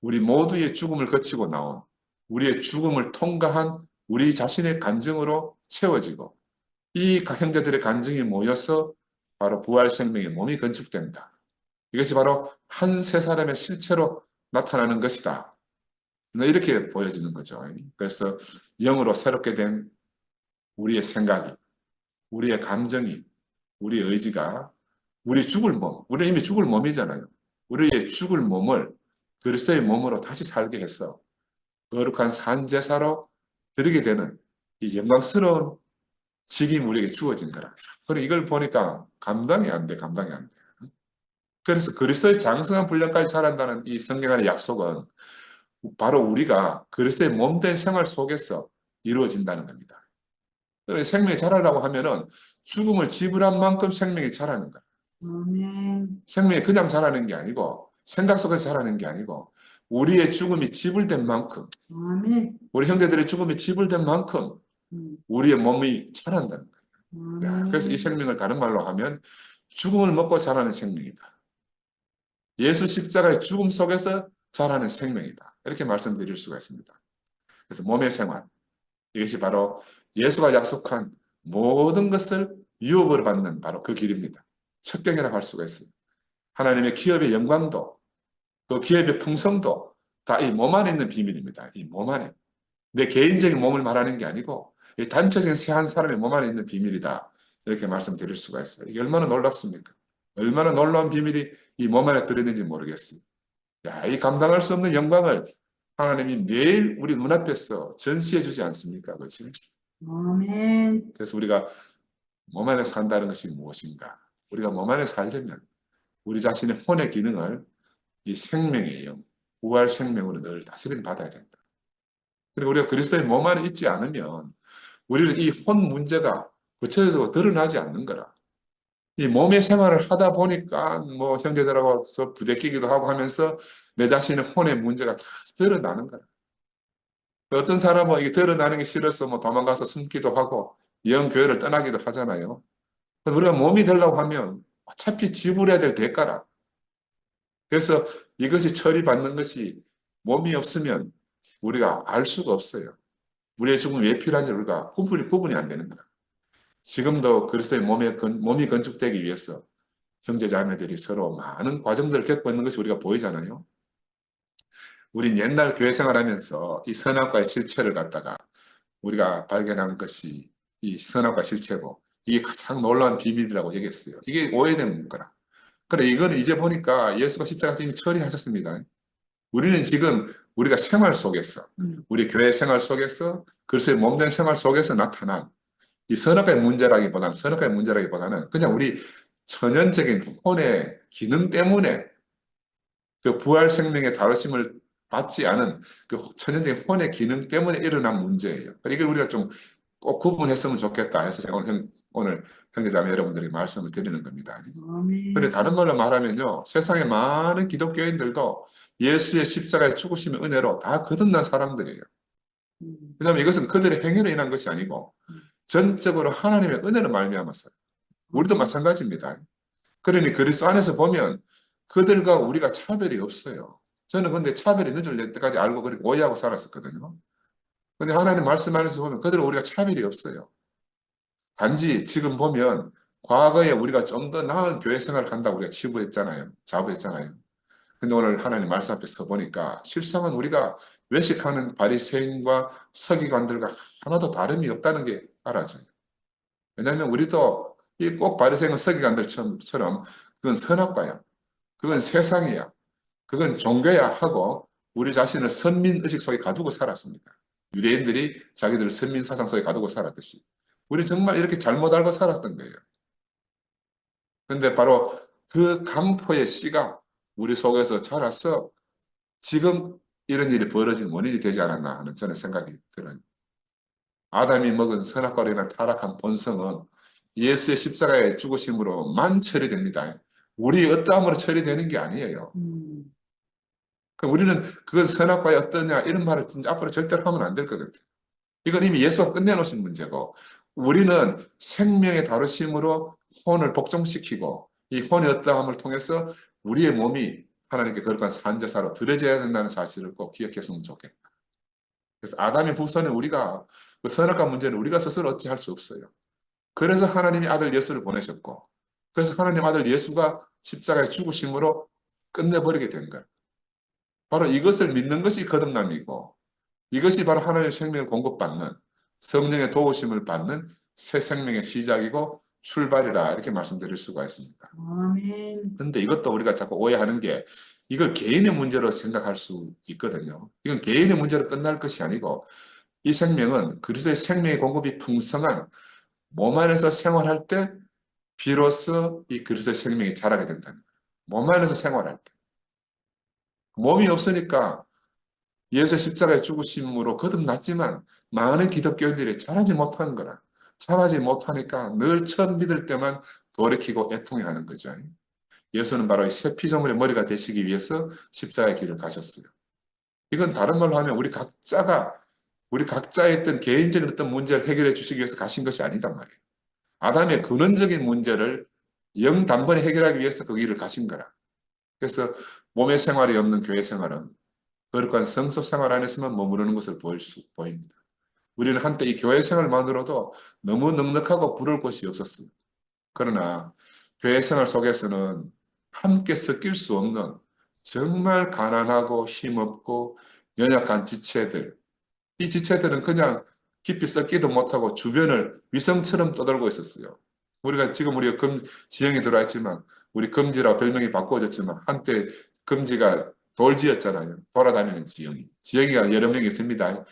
우리 모두의 죽음을 거치고 나온 우리의 죽음을 통과한 우리 자신의 간증으로 채워지고 이 형제들의 간증이 모여서 바로 부활 생명의 몸이 건축된다. 이것이 바로 한 세 사람의 실체로 나타나는 것이다. 이렇게 보여지는 거죠. 그래서 영으로 새롭게 된 우리의 생각이, 우리의 감정이, 우리의 의지가 우리 죽을 몸, 우리는 이미 죽을 몸이잖아요. 우리의 죽을 몸을 그리스도의 몸으로 다시 살게 해서 거룩한 산제사로 드리게 되는 이 영광스러운 직임이 우리에게 주어진 거라. 그리고 이걸 보니까 감당이 안 돼, 감당이 안 돼. 그래서 그리스도의 장성한 분량까지 자란다는 이 성경 안의 약속은 바로 우리가 그리스도의 몸된 생활 속에서 이루어진다는 겁니다. 생명이 자라려고 하면은 죽음을 지불한 만큼 생명이 자라는 거예요. 아멘. 생명이 그냥 자라는 게 아니고 생각 속에서 자라는 게 아니고 우리의 죽음이 지불된 만큼 아멘. 우리 형제들의 죽음이 지불된 만큼 음. 우리의 몸이 자란다는 거예요. 그래서 이 아멘. 생명을 다른 말로 하면 죽음을 먹고 자라는 생명이다. 예수 십자가의 죽음 속에서 자라는 생명이다. 이렇게 말씀드릴 수가 있습니다. 그래서 몸의 생활, 이것이 바로 예수가 약속한 모든 것을 유업을 받는 바로 그 길입니다. 첩경이라고 할 수가 있습니다. 하나님의 기업의 영광도 그 기업의 풍성도 다 이 몸 안에 있는 비밀입니다. 이 몸 안에. 내 개인적인 몸을 말하는 게 아니고 이 단체적인 새 한 사람의 몸 안에 있는 비밀이다. 이렇게 말씀드릴 수가 있어요. 이게 얼마나 놀랍습니까? 얼마나 놀라운 비밀이 이 몸 안에 들어있는지 모르겠어요. 야, 이 감당할 수 없는 영광을 하나님이 매일 우리 눈앞에서 전시해 주지 않습니까? 그렇지? 아멘. 그래서 우리가 몸 안에 산다는 것이 무엇인가? 우리가 몸 안에 살려면 우리 자신의 혼의 기능을 이 생명의 영, 부활 생명으로 늘 다스림 받아야 된다. 그리고 우리가 그리스도의 몸 안에 있지 않으면 우리는 이 혼 문제가 구체적으로 드러나지 않는 거라. 이 몸의 생활을 하다 보니까 뭐 형제들하고서 부대끼기도 하고 하면서 내 자신의 혼의 문제가 다 드러나는 거라. 어떤 사람은 이게 드러나는 게 싫어서 뭐 도망가서 숨기도 하고 영 교회를 떠나기도 하잖아요. 우리가 몸이 되려고 하면 어차피 지불해야 될 대가라. 그래서 이것이 처리받는 것이 몸이 없으면 우리가 알 수가 없어요. 우리의 죽음이 왜 필요한지 우리가 구분이 안 되는 거야. 지금도 그리스도의 몸이 건축되기 위해서 형제 자매들이 서로 많은 과정들을 겪고 있는 것이 우리가 보이잖아요. 우린 옛날 교회 생활하면서 이 선악과의 실체를 갖다가 우리가 발견한 것이 이 선악과 실체고 이게 가장 놀라운 비밀이라고 얘기했어요. 이게 오해된 거라. 그래 이거는 이제 보니까 예수가 십자가에서 이미 처리하셨습니다. 우리는 지금 우리가 생활 속에서 우리 교회 생활 속에서 그리스도의 몸된 생활 속에서 나타난 이 선악과의 문제라기보다는 그냥 우리 천연적인 혼의 기능 때문에 그 부활 생명의 다루심을 받지 않은 그 천연적인 혼의 기능 때문에 일어난 문제예요. 이걸 우리가 좀 꼭 구분했으면 좋겠다 해서 제가 오늘 오늘 형제자매 여러분들에게 말씀을 드리는 겁니다. 그런데 아멘. 다른 말로 말하면요, 세상의 많은 기독교인들도 예수의 십자가의 죽으심의 은혜로 다 거듭난 사람들이에요. 왜냐하면 이것은 그들의 행위로 인한 것이 아니고 전적으로 하나님의 은혜로 말미암았어요. 우리도 아멘. 마찬가지입니다. 그러니 그리스도 안에서 보면 그들과 우리가 차별이 없어요. 저는 근데 차별이 늦을 때까지 알고 그렇게 오해하고 살았었거든요. 근데 하나님 말씀 안에서 보면 그들과 우리가 차별이 없어요. 단지 지금 보면 과거에 우리가 좀 더 나은 교회 생활을 한다고 우리가 치부했잖아요. 자부했잖아요. 근데 오늘 하나님 말씀 앞에 서 보니까 실상은 우리가 외식하는 바리새인과 서기관들과 하나도 다름이 없다는 게 알아져요. 왜냐하면 우리도 이 꼭 바리새인 서기관들처럼 그건 선악과야. 그건 세상이야. 그건 종교야 하고 우리 자신을 선민의식 속에 가두고 살았습니다. 유대인들이 자기들을 선민 사상 속에 가두고 살았듯이. 우리 정말 이렇게 잘못 알고 살았던 거예요. 그런데 바로 그 강포의 씨가 우리 속에서 자라서 지금 이런 일이 벌어진 원인이 되지 않았나 하는 저는 생각이 들어요. 아담이 먹은 선악과로 인한 타락한 본성은 예수의 십자가의 죽으심으로만 처리됩니다. 우리 어떠함으로 처리되는 게 아니에요. 우리는 그건 선악과의 어떠냐 이런 말을 진짜 앞으로 절대로 하면 안 될 것 같아요. 이건 이미 예수가 끝내놓으신 문제고 우리는 생명의 다루심으로 혼을 복종시키고 이 혼의 어떠함을 통해서 우리의 몸이 하나님께 거룩한 산제사로 드려져야 된다는 사실을 꼭 기억했으면 좋겠다. 그래서 아담의 후손은 우리가 그 선악과 문제는 우리가 스스로 어찌할 수 없어요. 그래서 하나님이 아들 예수를 보내셨고 그래서 하나님 아들 예수가 십자가에 죽으심으로 끝내버리게 된 거예요. 바로 이것을 믿는 것이 거듭남이고 이것이 바로 하나님의 생명을 공급받는 성령의 도우심을 받는 새 생명의 시작이고 출발이라 이렇게 말씀드릴 수가 있습니다. 아멘. 그런데 이것도 우리가 자꾸 오해하는 게 이걸 개인의 문제로 생각할 수 있거든요. 이건 개인의 문제로 끝날 것이 아니고 이 생명은 그리스도의 생명의 공급이 풍성한 몸 안에서 생활할 때 비로소 이 그리스도의 생명이 자라게 된다는 거예요. 몸 안에서 생활할 때. 몸이 없으니까 예수의 십자가의 죽으심으로 거듭났지만 많은 기독교인들이 잘하지 못한 거라. 잘하지 못하니까 늘 처음 믿을 때만 돌이키고 애통해하는 거죠. 예수는 바로 이 새 피조물의 머리가 되시기 위해서 십자가의 길을 가셨어요. 이건 다른 말로 하면 우리 각자의 어떤 개인적인 어떤 문제를 해결해 주시기 위해서 가신 것이 아니단 말이에요. 아담의 근원적인 문제를 영단번에 해결하기 위해서 그 길을 가신 거라. 그래서 몸의 생활이 없는 교회 생활은 거룩한 성소 생활 안에서만 머무르는 것을 보입니다. 우리는 한때 이 교회 생활만으로도 너무 넉넉하고 부러울 것이 없었어요. 그러나 교회 생활 속에서는 함께 섞일 수 없는 정말 가난하고 힘없고 연약한 지체들, 이 지체들은 그냥 깊이 섞이도 못하고 주변을 위성처럼 떠돌고 있었어요. 우리가 지형에 들어와 있지만 우리 금지라고 별명이 바꿔졌지만 한때 금지가 돌지였잖아요. 돌아다니는 지형이. 지형이가 여러 명이 있습니다.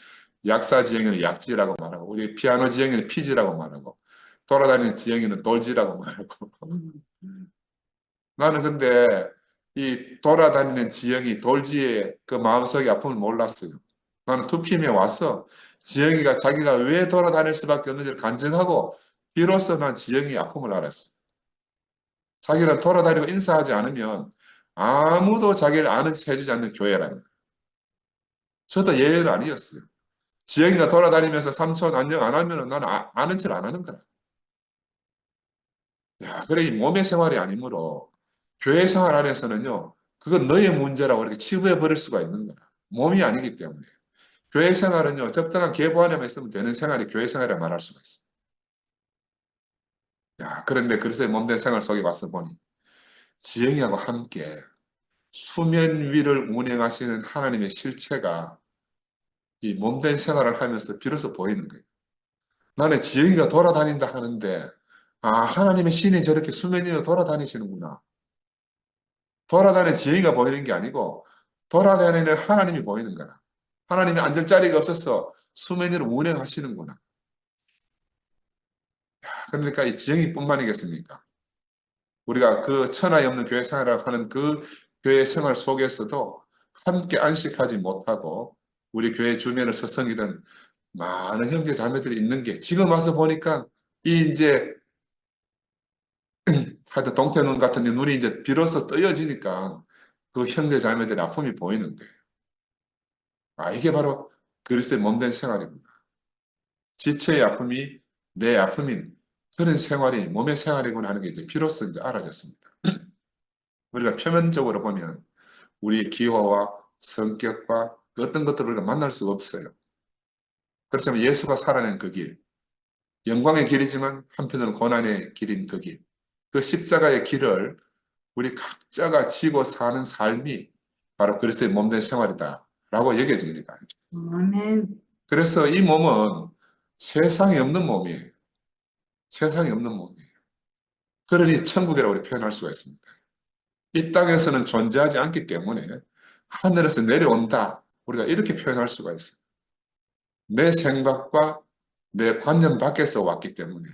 약사 지형이는 약지라고 말하고 우리 피아노 지형이는 피지라고 말하고 돌아다니는 지형이는 돌지라고 말하고 나는 근데 이 돌아다니는 지형이 돌지의 그 마음속의 아픔을 몰랐어요. 나는 투피엠에 와서 지영이가 자기가 왜 돌아다닐 수밖에 없는지를 간증하고 비로소 난 지영이의 아픔을 알았어. 자기는 돌아다니고 인사하지 않으면 아무도 자기를 아는 체 해주지 않는 교회라는 거예요. 저도 예외는 아니었어요. 지영이가 돌아다니면서 삼촌 안녕 안 하면 나는 아는 척 안 하는 거라. 야, 그래 이 몸의 생활이 아니므로 교회 생활 안에서는요. 그건 너의 문제라고 이렇게 치부해 버릴 수가 있는 거라. 몸이 아니기 때문에. 교회 생활은요, 적당한 계보 안에만 있으면 되는 생활이 교회 생활이라 말할 수가 있어요. 야, 그런데 그리스도의 몸된 생활 속에 와서 보니 지영이하고 함께 수면 위를 운행하시는 하나님의 실체가 이 몸된 생활을 하면서 비로소 보이는 거예요. 나는 지영이가 돌아다닌다 하는데, 아, 하나님의 신이 저렇게 수면 위로 돌아다니시는구나. 돌아다니는 지영이가 보이는 게 아니고, 돌아다니는 하나님이 보이는 거라. 하나님이 앉을 자리가 없어서 수면 위로 운행하시는구나. 그러니까 이 지영이뿐만이겠습니까? 우리가 그 천하에 없는 교회 생활을 하는 그 교회 생활 속에서도 함께 안식하지 못하고 우리 교회 주변을 서성이던 많은 형제 자매들이 있는 게 지금 와서 보니까 이 이제 하여튼 동태눈 같은 데 눈이 이제 비로소 떠여지니까 그 형제 자매들의 아픔이 보이는 거예요. 아, 이게 바로 그리스도의 몸된 생활입니다. 지체의 아픔이 내 아픔인 그런 생활이 몸의 생활이구나 하는 게 이제 비로소 이제 알아졌습니다. 우리가 표면적으로 보면 우리의 기호와 성격과 그 어떤 것들을 우리가 만날 수가 없어요. 그렇지만 예수가 살아낸 그 길, 영광의 길이지만 한편으로는 고난의 길인 그 길, 그 십자가의 길을 우리 각자가 지고 사는 삶이 바로 그리스도의 몸된 생활이다라고 여겨집니다. 아멘. 그래서 이 몸은 세상에 없는 몸이에요. 세상에 없는 몸이에요. 그러니 천국이라고 우리 표현할 수가 있습니다. 이 땅에서는 존재하지 않기 때문에 하늘에서 내려온다. 우리가 이렇게 표현할 수가 있어요. 내 생각과 내 관념 밖에서 왔기 때문에.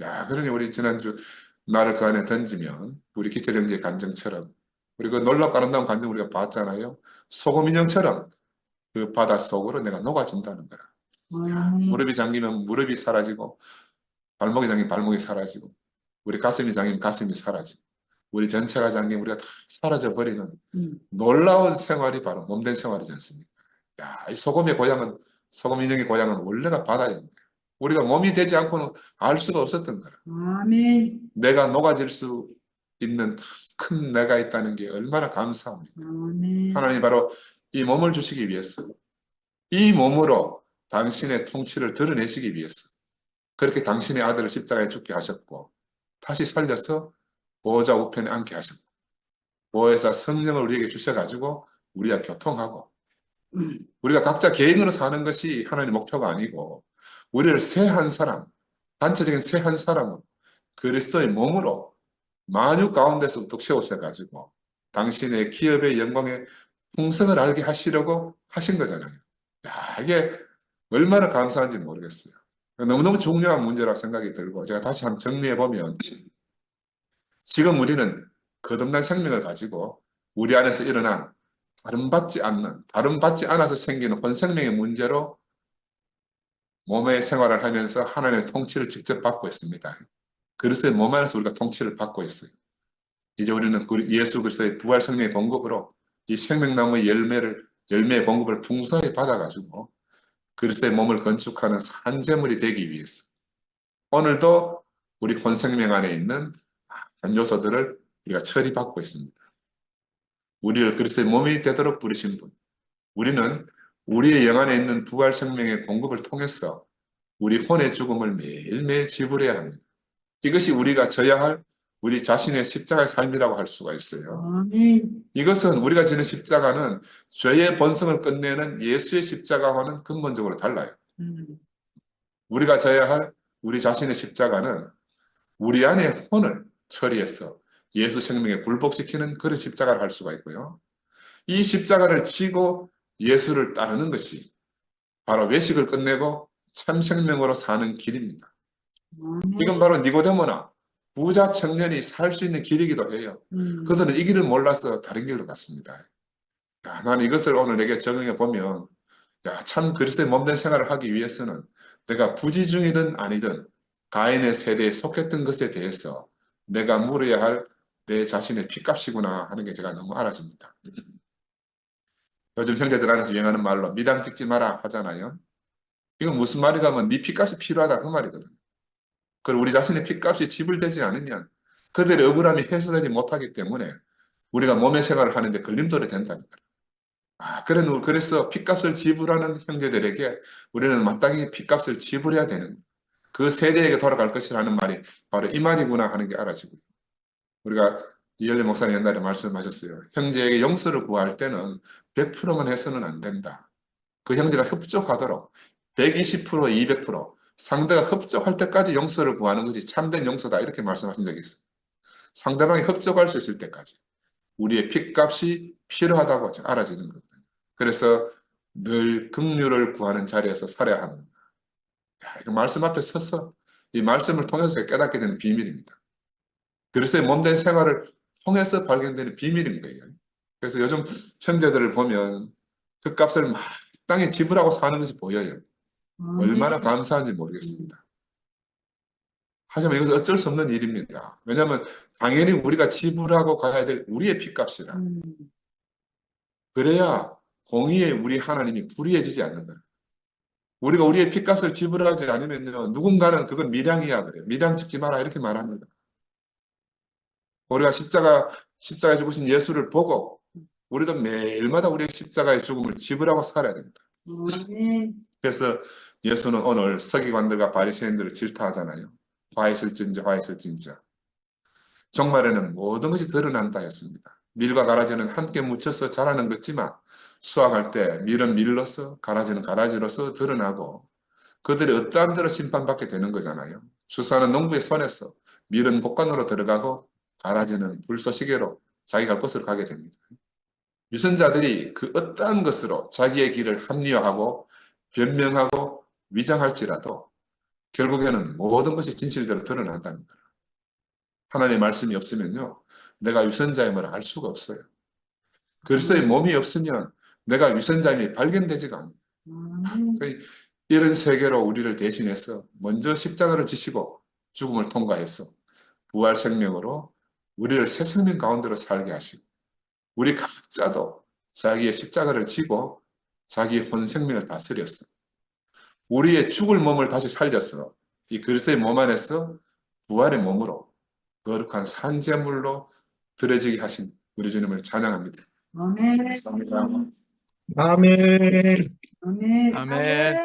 야, 그러니 우리 지난주 나를 그 안에 던지면 우리 기철형제의 감정처럼 우리 그 놀랍고 아름다운 감정 우리가 봤잖아요. 소금 인형처럼 그 바다 속으로 내가 녹아진다는 거라. 야, 아멘. 무릎이 잠기면 무릎이 사라지고 발목이 잠기면 발목이 사라지고 우리 가슴이 잠기면 가슴이 사라지고 우리 전체가 잠기면 우리가 다 사라져 버리는 놀라운 생활이 바로 몸된 생활이지 않습니까? 야, 이 소금의 고향은 소금 인형의 고향은 원래가 바다였는데 우리가 몸이 되지 않고는 알 수가 없었던 거라. 아멘. 내가 녹아질 수 있는 큰 내가 있다는 게 얼마나 감사합니까? 아멘. 하나님 바로 이 몸을 주시기 위해서 이 몸으로 당신의 통치를 드러내시기 위해서 그렇게 당신의 아들을 십자가에 죽게 하셨고 다시 살려서 보호자 우편에 앉게 하셨고 보혜사 성령을 우리에게 주셔가지고 우리가 교통하고 우리가 각자 개인으로 사는 것이 하나님의 목표가 아니고 우리를 새 한 사람, 단체적인 새 한 사람으로 그리스도의 몸으로 만유 가운데서 우뚝 세우셔가지고 당신의 기업의 영광의 풍성을 알게 하시려고 하신 거잖아요. 야, 이게 얼마나 감사한지 모르겠어요. 너무너무 중요한 문제라고 생각이 들고 제가 다시 한번 정리해 보면 지금 우리는 거듭난 생명을 가지고 우리 안에서 일어난 다름받지 않아서 생기는 혼생명의 문제로 몸의 생활을 하면서 하나님의 통치를 직접 받고 있습니다. 그리스도의 몸 안에서 우리가 통치를 받고 있어요. 이제 우리는 예수 그리스도의 부활 생명의 공급으로 이 생명나무의 열매의 공급을 풍성하게 받아가지고 그리스도의 몸을 건축하는 산재물이 되기 위해서 오늘도 우리 혼생명 안에 있는 한 요소들을 우리가 처리받고 있습니다. 우리를 그리스도의 몸이 되도록 부르신 분. 우리는 우리의 영 안에 있는 부활 생명의 공급을 통해서 우리 혼의 죽음을 매일매일 지불해야 합니다. 이것이 우리가 져야 할 우리 자신의 십자가의 삶이라고 할 수가 있어요. 아멘. 이것은 우리가 지는 십자가는 죄의 본성을 끝내는 예수의 십자가와는 근본적으로 달라요. 우리가 져야 할 우리 자신의 십자가는 우리 안에 혼을 처리해서 예수 생명에 굴복시키는 그런 십자가를 할 수가 있고요. 이 십자가를 지고 예수를 따르는 것이 바로 외식을 끝내고 참 생명으로 사는 길입니다. 이건 바로 니고데모나 부자 청년이 살 수 있는 길이기도 해요. 그들은 이 길을 몰라서 다른 길로 갔습니다. 야, 나는 이것을 오늘 내게 적용해 보면 야, 참 그리스도의 몸된 생활을 하기 위해서는 내가 부지중이든 아니든 가인의 세대에 속했던 것에 대해서 내가 물어야 할 내 자신의 핏값이구나 하는 게 제가 너무 알아집니다. 요즘 형제들 안에서 유행하는 말로 미당 찍지 마라 하잖아요. 이건 무슨 말이가 하면 네 핏값이 필요하다 그 말이거든요. 그리고 우리 자신의 핏값이 지불되지 않으면 그들의 억울함이 해소되지 못하기 때문에 우리가 몸의 생활을 하는데 걸림돌이 된다는 거예요. 아, 그래서 핏값을 지불하는 형제들에게 우리는 마땅히 핏값을 지불해야 되는 거예요. 그 세대에게 돌아갈 것이라는 말이 바로 이 말이구나 하는 게 알아지고요. 우리가 이열리 목사님 옛날에 말씀하셨어요. 형제에게 용서를 구할 때는 100%만 해서는 안 된다. 그 형제가 협조하도록 120%, 200% 상대가 협조할 때까지 용서를 구하는 것이 참된 용서다. 이렇게 말씀하신 적이 있어요. 상대방이 협조할 수 있을 때까지 우리의 핏값이 필요하다고 알아지는 거거든요. 그래서 늘 긍휼을 구하는 자리에서 살아야 합니다. 이 말씀 앞에 서서 이 말씀을 통해서 제가 깨닫게 되는 비밀입니다. 그리스도의 몸된 생활을 통해서 발견되는 비밀인 거예요. 그래서 요즘 형제들을 보면 그 값을 마땅히 지불하고 사는 것이 보여요. 아멘. 얼마나 감사한지 모르겠습니다. 하지만 이것은 어쩔 수 없는 일입니다. 왜냐하면 당연히 우리가 지불하고 가야 될 우리의 핏값이라. 그래야 공의에 우리 하나님이 불의해지지 않는 거예요. 우리가 우리의 핏값을 지불하지 않으면요, 누군가는 그건 밀양이야 그래요. 밀양 찍지 마라 이렇게 말합니다. 우리가 십자가에 죽으신 예수를 보고 우리도 매일마다 우리의 십자가의 죽음을 지불하고 살아야 됩니다. 아멘. 그래서 예수는 오늘 서기관들과 바리새인들을 질타하잖아요. 화 있을진저 화 있을진저. 종말에는 모든 것이 드러난다 했습니다. 밀과 가라지는 함께 묻혀서 자라는 것지만 수확할 때 밀은 밀로서 가라지는 가라지로서 드러나고 그들이 어떠한 대로 심판받게 되는 거잖아요. 추수하는 농부의 손에서 밀은 곡간으로 들어가고 가라지는 불쏘시개로 자기 갈 곳으로 가게 됩니다. 위선자들이 그 어떠한 것으로 자기의 길을 합리화하고 변명하고 위장할지라도 결국에는 모든 것이 진실대로 드러난다는 거예요. 하나님의 말씀이 없으면요, 내가 위선자임을 알 수가 없어요. 그리스도의 몸이 없으면 내가 위선자임이 발견되지가 않아요. 그러니까 이런 세계로 우리를 대신해서 먼저 십자가를 지시고 죽음을 통과해서 부활 생명으로 우리를 새 생명 가운데로 살게 하시고 우리 각자도 자기의 십자가를 지고 자기의 혼 생명을 다스렸어. 우리의 죽을 몸을 다시 살려서 이 그리스도의 몸 안에서 부활의 몸으로 거룩한 산제물로 드려지게 하신 우리 주님을 찬양합니다. 아멘. 감사합니다. 아멘. 아멘. 아멘.